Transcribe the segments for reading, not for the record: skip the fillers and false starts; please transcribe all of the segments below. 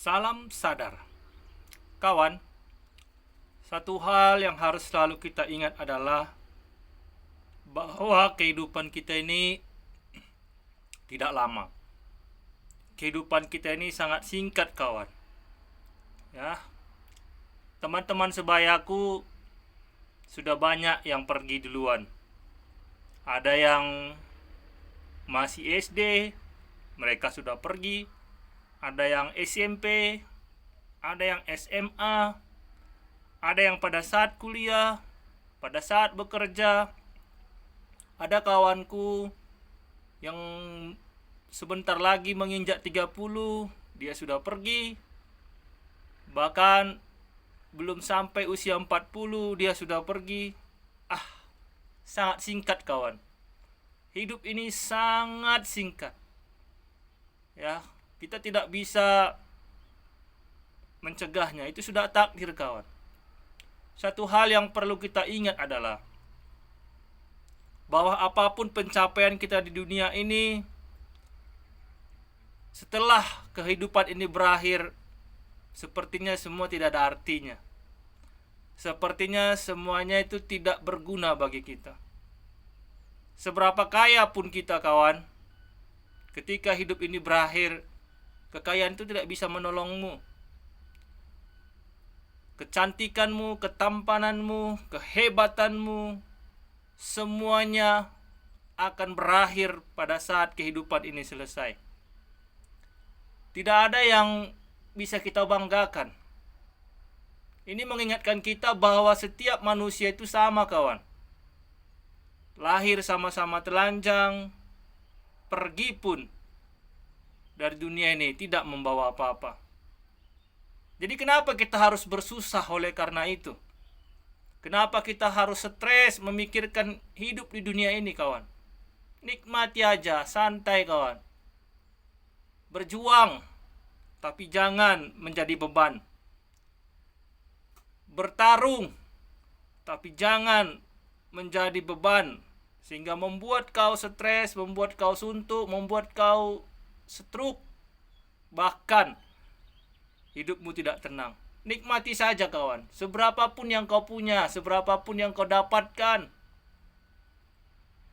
Salam sadar. Kawan, satu hal yang harus selalu kita ingat adalah bahwa kehidupan kita ini tidak lama. Kehidupan kita ini sangat singkat, kawan. Ya, teman-teman sebayaku sudah banyak yang pergi duluan. Ada yang masih SD, mereka sudah pergi. Ada yang SMP, ada yang SMA, ada yang pada saat kuliah, pada saat bekerja. Ada kawanku yang sebentar lagi menginjak 30, dia sudah pergi. Bahkan belum sampai usia 40 dia sudah pergi. Sangat singkat, kawan. Hidup ini sangat singkat. Ya, kita tidak bisa mencegahnya, itu sudah takdir, kawan. Satu hal yang perlu kita ingat adalah bahwa apapun pencapaian kita di dunia ini, setelah kehidupan ini berakhir, sepertinya semua tidak ada artinya. Sepertinya semuanya itu tidak berguna bagi kita. Seberapa kaya pun kita, kawan, ketika hidup ini berakhir, kekayaan itu tidak bisa menolongmu. Kecantikanmu, ketampananmu, kehebatanmu, semuanya akan berakhir pada saat kehidupan ini selesai. Tidak ada yang bisa kita banggakan. Ini mengingatkan kita bahwa setiap manusia itu sama, kawan. Lahir sama-sama telanjang, pergi pun dari dunia ini tidak membawa apa-apa. Jadi kenapa kita harus bersusah oleh karena itu? Kenapa kita harus stres memikirkan hidup di dunia ini, kawan? Nikmati aja, santai, kawan. Berjuang, tapi jangan menjadi beban. Bertarung, tapi jangan menjadi beban, sehingga membuat kau stres, membuat kau suntuk, membuat kau stroke. Bahkan hidupmu tidak tenang. Nikmati saja, kawan. Seberapapun yang kau punya, seberapapun yang kau dapatkan,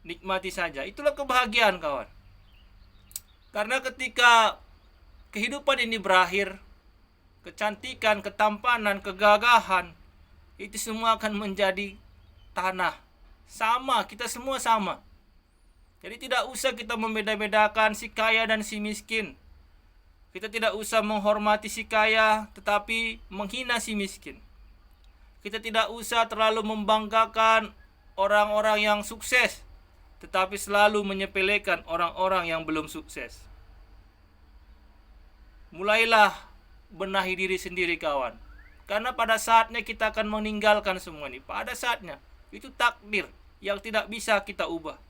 nikmati saja. Itulah kebahagiaan, kawan. Karena ketika kehidupan ini berakhir, kecantikan, ketampanan, kegagahan, itu semua akan menjadi tanah. Sama, kita semua sama. Jadi tidak usah kita membeda-bedakan si kaya dan si miskin. Kita tidak usah menghormati si kaya tetapi menghina si miskin. Kita tidak usah terlalu membanggakan orang-orang yang sukses tetapi selalu menyepelekan orang-orang yang belum sukses. Mulailah benahi diri sendiri, kawan. Karena pada saatnya kita akan meninggalkan semua ini. Pada saatnya. Itu takdir yang tidak bisa kita ubah.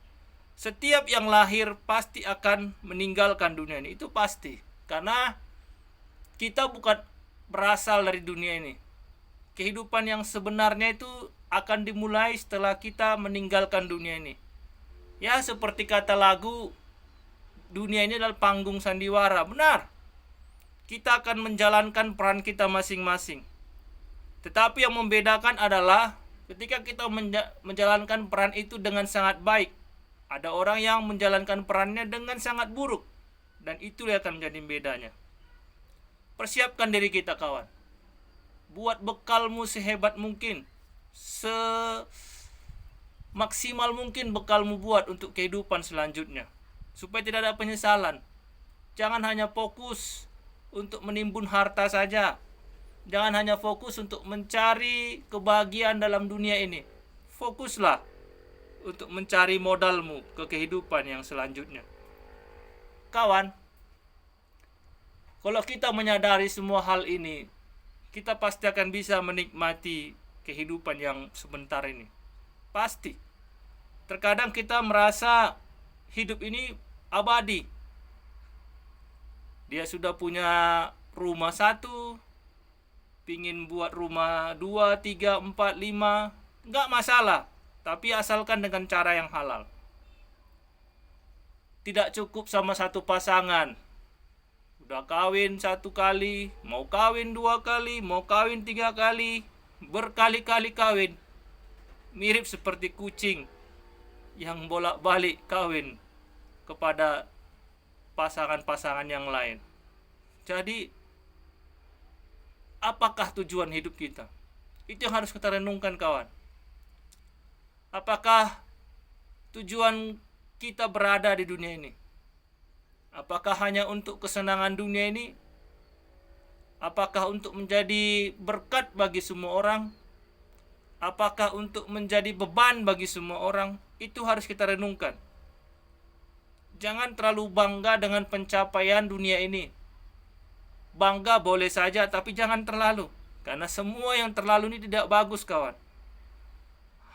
Setiap yang lahir pasti akan meninggalkan dunia ini. Itu pasti. Karena kita bukan berasal dari dunia ini. Kehidupan yang sebenarnya itu akan dimulai setelah kita meninggalkan dunia ini. Ya, seperti kata lagu, dunia ini adalah panggung sandiwara. Benar. Kita akan menjalankan peran kita masing-masing. Tetapi yang membedakan adalah ketika kita menjalankan peran itu dengan sangat baik, ada orang yang menjalankan perannya dengan sangat buruk. Dan itu yang akan menjadi bedanya. Persiapkan diri kita, kawan. Buat bekalmu sehebat mungkin. Semaksimal mungkin bekalmu buat untuk kehidupan selanjutnya. Supaya tidak ada penyesalan. Jangan hanya fokus untuk menimbun harta saja. Jangan hanya fokus untuk mencari kebahagiaan dalam dunia ini. Fokuslah untuk mencari modalmu ke kehidupan yang selanjutnya. Kawan, kalau kita menyadari semua hal ini, kita pasti akan bisa menikmati kehidupan yang sebentar ini. Pasti. Terkadang kita merasa hidup ini abadi. Dia sudah punya rumah 1, pingin buat rumah 2, 3, 4, 5, nggak masalah. Tapi asalkan dengan cara yang halal. Tidak cukup sama satu pasangan. Udah kawin 1 kali, mau kawin 2 kali, mau kawin 3 kali, berkali-kali kawin. Mirip seperti kucing yang bolak-balik kawin kepada pasangan-pasangan yang lain. Jadi, apakah tujuan hidup kita? Itu yang harus kita renungkan, kawan. Apakah tujuan kita berada di dunia ini? Apakah hanya untuk kesenangan dunia ini? Apakah untuk menjadi berkat bagi semua orang? Apakah untuk menjadi beban bagi semua orang? Itu harus kita renungkan. Jangan terlalu bangga dengan pencapaian dunia ini. Bangga boleh saja, tapi jangan terlalu. Karena semua yang terlalu ini tidak bagus, kawan.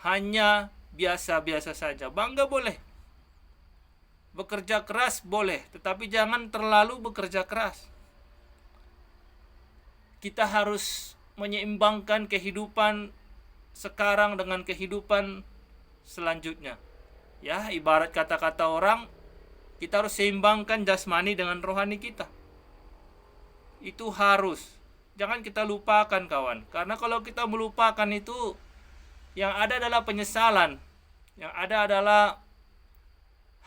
Hanya biasa-biasa saja. Bangga boleh. Bekerja keras boleh, tetapi jangan terlalu bekerja keras. Kita harus menyeimbangkan kehidupan sekarang dengan kehidupan selanjutnya. Ya, ibarat kata-kata orang, kita harus seimbangkan jasmani dengan rohani kita. Itu harus. Jangan kita lupakan, kawan. Karena kalau kita melupakan itu, yang ada adalah penyesalan. Yang ada adalah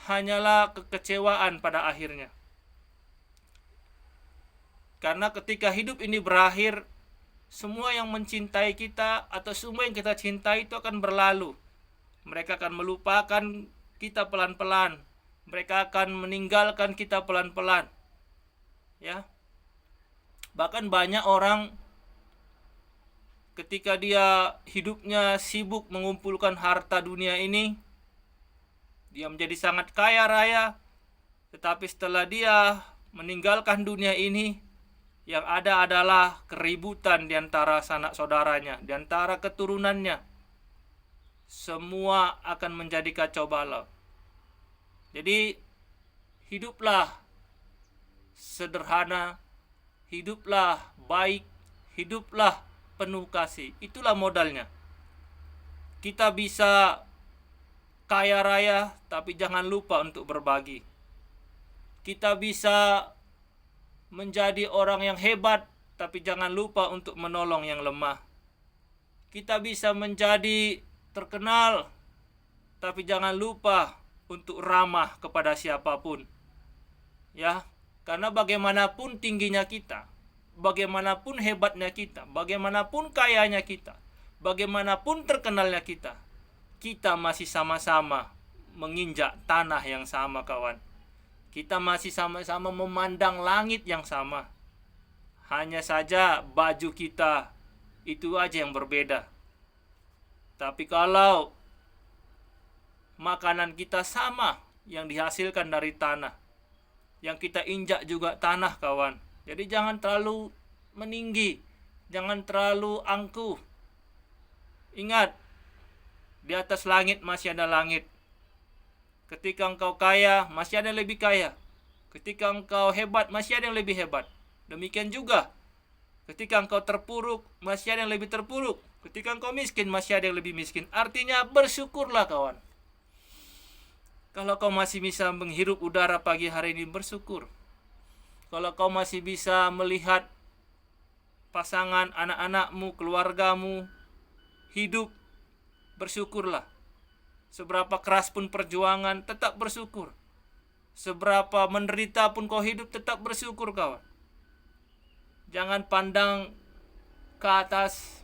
hanyalah kekecewaan pada akhirnya. Karena ketika hidup ini berakhir, semua yang mencintai kita atau semua yang kita cintai itu akan berlalu. Mereka akan melupakan kita pelan-pelan. Mereka akan meninggalkan kita pelan-pelan. Ya. Bahkan banyak orang ketika dia hidupnya sibuk mengumpulkan harta dunia ini, dia menjadi sangat kaya raya, tetapi setelah dia meninggalkan dunia ini, yang ada adalah keributan di antara sanak saudaranya, di antara keturunannya. Semua akan menjadi kacau balau. Jadi, hiduplah sederhana, hiduplah baik, hiduplah penuh kasih. Itulah modalnya. Kita bisa kaya raya, tapi jangan lupa untuk berbagi. Kita bisa menjadi orang yang hebat, tapi jangan lupa untuk menolong yang lemah. Kita bisa menjadi terkenal, tapi jangan lupa untuk ramah kepada siapapun. Ya, karena bagaimanapun tingginya kita, bagaimanapun hebatnya kita, bagaimanapun kayanya kita, bagaimanapun terkenalnya kita, kita masih sama-sama menginjak tanah yang sama, kawan. Kita masih sama-sama memandang langit yang sama. Hanya saja baju kita itu aja yang berbeda. Tapi kalau makanan kita sama yang dihasilkan dari tanah, yang kita injak juga tanah, kawan. Jadi jangan terlalu meninggi, jangan terlalu angkuh. Ingat, di atas langit masih ada langit. Ketika engkau kaya, masih ada yang lebih kaya. Ketika engkau hebat, masih ada yang lebih hebat. Demikian juga, ketika engkau terpuruk, masih ada yang lebih terpuruk. Ketika engkau miskin, masih ada yang lebih miskin. Artinya bersyukurlah, kawan. Kalau kau masih bisa menghirup udara pagi hari ini, bersyukur. Kalau kau masih bisa melihat pasangan, anak-anakmu, keluargamu hidup, bersyukurlah. Seberapa keras pun perjuangan, tetap bersyukur. Seberapa menderita pun kau hidup, tetap bersyukur, kawan. Jangan pandang ke atas,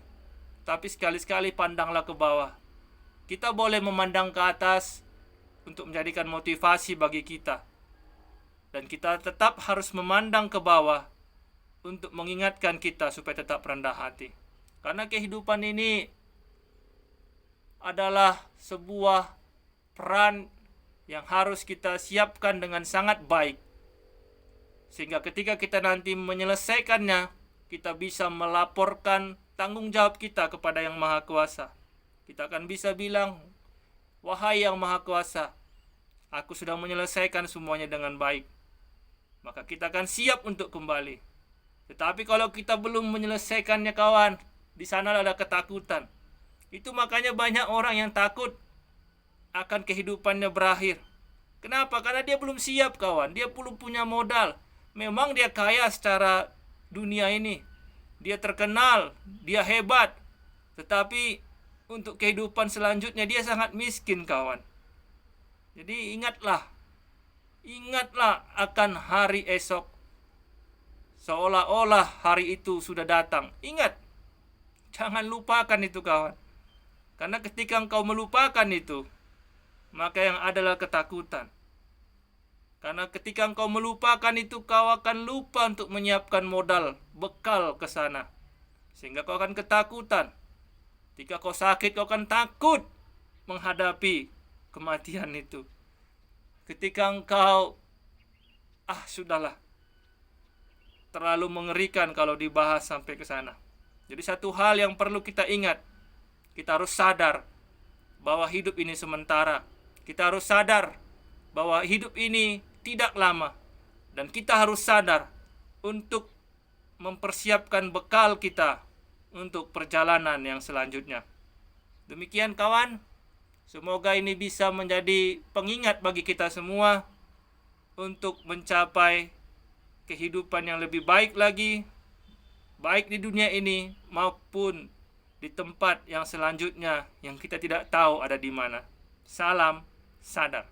tapi sekali-sekali pandanglah ke bawah. Kita boleh memandang ke atas untuk menjadikan motivasi bagi kita. Dan kita tetap harus memandang ke bawah untuk mengingatkan kita supaya tetap rendah hati. Karena kehidupan ini adalah sebuah peran yang harus kita siapkan dengan sangat baik. Sehingga ketika kita nanti menyelesaikannya, kita bisa melaporkan tanggung jawab kita kepada Yang Maha Kuasa. Kita akan bisa bilang, "Wahai Yang Maha Kuasa, aku sudah menyelesaikan semuanya dengan baik." Maka kita akan siap untuk kembali. Tetapi kalau kita belum menyelesaikannya, kawan, di sana ada ketakutan. Itu makanya banyak orang yang takut akan kehidupannya berakhir. Kenapa? Karena dia belum siap, kawan. Dia belum punya modal. Memang dia kaya secara dunia ini, dia terkenal, dia hebat, tetapi untuk kehidupan selanjutnya dia sangat miskin, kawan. Jadi ingatlah akan hari esok, seolah-olah hari itu sudah datang. Ingat, jangan lupakan itu, kawan. Karena ketika engkau melupakan itu, maka yang adalah ketakutan. Karena ketika engkau melupakan itu, kau akan lupa untuk menyiapkan modal, bekal ke sana. Sehingga kau akan ketakutan. Ketika kau sakit, kau akan takut menghadapi kematian itu. Ketika engkau, sudahlah, terlalu mengerikan kalau dibahas sampai ke sana. Jadi satu hal yang perlu kita ingat, kita harus sadar bahwa hidup ini sementara. Kita harus sadar bahwa hidup ini tidak lama. Dan kita harus sadar untuk mempersiapkan bekal kita untuk perjalanan yang selanjutnya. Demikian, kawan. Semoga ini bisa menjadi pengingat bagi kita semua untuk mencapai kehidupan yang lebih baik lagi, baik di dunia ini maupun di tempat yang selanjutnya yang kita tidak tahu ada di mana. Salam sadar.